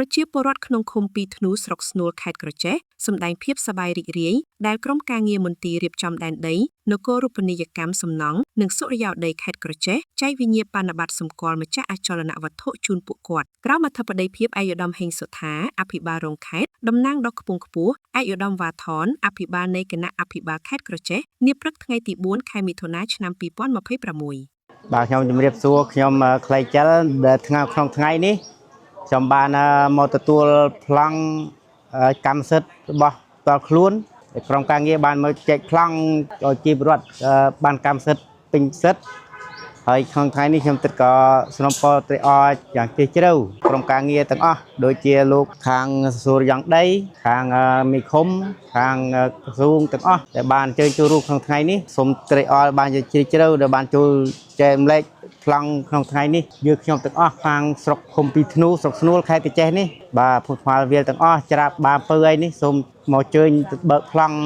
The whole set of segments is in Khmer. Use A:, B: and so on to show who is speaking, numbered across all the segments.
A: ប្រជាពលរដ្ឋក្នុងឃុំពីធ្នូស្រុកស្នួលខេត្តក្រចេះសម្ដែងភាពសប្បាយរីករាយដែលក្រុមការងារមន្ទីររៀបចំដែនដីនគររូបនីយកម្មសំណង់និងសុរិយោដីខេត្តក្រចេះចែកវិញ្ញាបនបត្រសម្គាល់ម្ចាស់អចលនវត្ថុជូនពួកគាត់ក្រោមអធិបតីភាពឯកឧត្តមហេងសុថាអភិបាលរងខេត្តតំណាងដ៏ខ្ពង់ខ្ពស់ឯកឧត្តមវ៉ាថនអភិបាលនៃគណៈអភិបាលខេត្តក្រចេះនាព្រឹកថ្ងៃទី4ខែមិថុនាឆ្នាំ2026
B: បាទខ្ញុំជំរាបសួរខ្ញុំខ្លីចិលដែលក្នុងថ្ងៃនេះខ្ញុំបានមកទទួលប្លង់កម្មសិទ្ធិរបស់ផ្ទាល់ខ្លួនក្រុមការងារបានមកចែកប្លង់ឲ្យជីវរដ្ឋបានកម្មសិទ្ធិពេញសិទ្ធិហើយក្នុងថ្ងៃនេះខ្ញុំទឹកក៏ស្នំពរត្រេកអរយ៉ាងជ្រាលជ្រៅក្រុមការងារទាំងអស់ដូចជាលោកខាងសុរិយោដីខាងមេឃុំខាងក្រសួងទាំងអស់ដែលបានអញ្ជើញចូលរួមក្នុងថ្ងៃនេះសូមត្រេកអរបានយ៉ាងជ្រាលជ្រៅដែលបានចូលចែករំលែកប្លង់ក្នុងថ្ងៃនេះយើងខ្ញុំទាំងអស់ខាងស្រុកឃុំពីធ្នូស្រុកស្នួលខេត្តក្រចេះនេះបាទពុទ្ធស្មារតីទាំងអស់ច្រាបបាពើអីនេះសូមមកជើញបើកប្លង់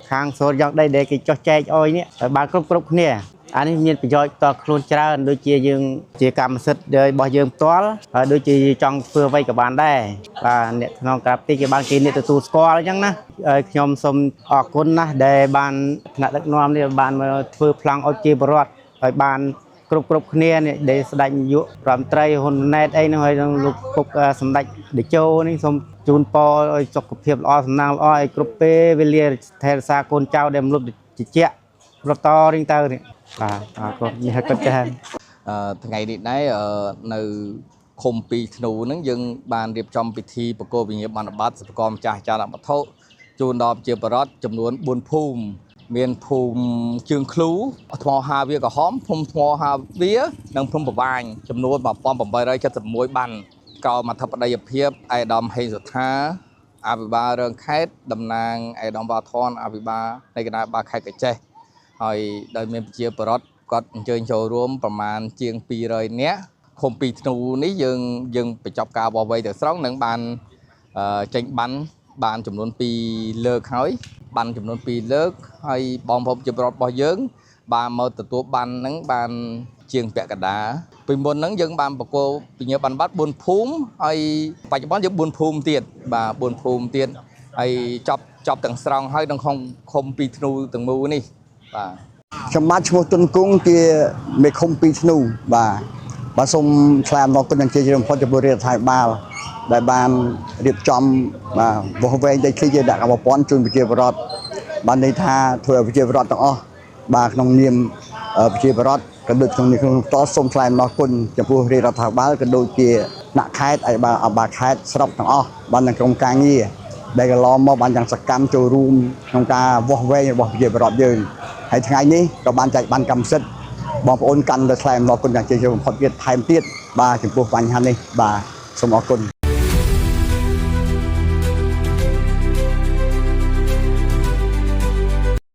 B: ខាងសុរិយោដីដែលគេចោះចែកអុយនេះឲ្យបានគ្រប់គ្នាអានេះមានប្រយោជន៍តខ្លួនច្រើនដូចជាយើងជាកម្មសិទ្ធិរបស់យើងផ្ទាល់ហើយដូចជាចង់ធ្វើអ្វីក៏បានដែរបាទអ្នកក្នុងក្រាបទីគេបានគេអ្នកទទួលស្គាល់អញ្ចឹងណាខ្ញុំសូមអរគុណណាស់ដែលបានថ្នាក់ដឹកនាំនេះបានមកធ្វើប្លង់ឲ្យជាបរដ្ឋហើយបានគ្រប់គ្នានេះដែលស្ដេចនាយករដ្ឋមន្ត្រីហ៊ុនម៉ាណែតអីនោះហើយនឹងលោកពុកសម្ដេចតេជោនេះសូមជូនពរឲ្យសុខភាពល្អសំណាងល្អឲ្យគ្រប់ពេលវេលាថែរក្សាកូនចៅដែលមលុបជាជារតរៀងទៅនេះបាទអរគុណនេះគាត់ចា
C: ថ្ងៃនេះដែរនៅឃុំពីធ្នូហ្នឹងយើងបានរៀបចំពិធីប្រគល់វិញ្ញាបនបត្រសិប្បករម្ចាស់ចលនាវត្ថុជូនដល់ប្រជាពលរដ្ឋចំនួន4ភូមិមានភូមិជើងឃ្លូថ្មហាវាក្រហមភូមិថ្មហាវានិងភូមិប្រវាញចំនួន1871បានក្រោមអធិបតីភាពឯកឧត្តមហេងសុថាអភិបាលរងខេត្តតំណាងឯកឧត្តមវ៉ាថនអភិបាលនៃគណៈបាលខេត្តកញ្ចេះហើយដោយមានប្រជាពលរដ្ឋគាត់អញ្ជើញចូលរួមប្រមាណជាង200នាក់ឃុំពីធ្នូនេះយើងបញ្ចប់ការបោះវែងទៅស្រង់នឹងបានចេញបានចំនួន2លើកហើយបានចំនួន2លើកហើយបងប្អូនប្រជាពលរដ្ឋរបស់យើងបានមកទទួលបានហ្នឹងបានជាងពាក់កណ្ដាលពីមុនហ្នឹងយើងបានបកគោវិញ្ញាបនបត្រ4ភូមិហើយបច្ចុប្បន្នយើង4ភូមិទៀតបាទ4ភូមិទៀតហើយចប់ទាំងស្រង់ហើយក្នុងឃុំពីធ្នូទាំងមូលនេះបាទ
D: ខ្ញុំបាទឈ្មោះទុនគង់ជាមេឃុំពីធ្នូបាទសូមថ្លែងអំណរគុណយ៉ាងជ្រាលជ្រៅបំផុតចំពោះរដ្ឋាភិបាលដែលបានរៀបចំបាទវោះវែងដីធ្លីជាដាក់កម្មព័ន្ធជូនប្រជាពលរដ្ឋបានន័យថាធ្វើឲ្យប្រជាពលរដ្ឋទាំងអស់បាទក្នុងនាមប្រជាពលរដ្ឋក៏ដូចក្នុងនាមក្នុងតសូមថ្លែងអំណរគុណចំពោះរដ្ឋាភិបាលក៏ដូចជាថ្នាក់ខេត្តហើយបាទអបាលខេត្តស្រុកទាំងអស់បាននឹងក្រុមការងារដែលកន្លងមកបានយ៉ាងសកម្មចូលរួមក្នុងការវាស់វែងរបស់ប្រជាពលរដ្ឋយើងហើយថ្ងៃនេះក៏បានចែកបានកម្មសិទ្ធិបងប្អូនកាន់តែថ្លែងអំណរគុណយ៉ាងជ្រាលជ្រៅបំផុតទៀតថែមទៀតបាទចំពោះបញ្ហានេះបាទសូមអរគុណ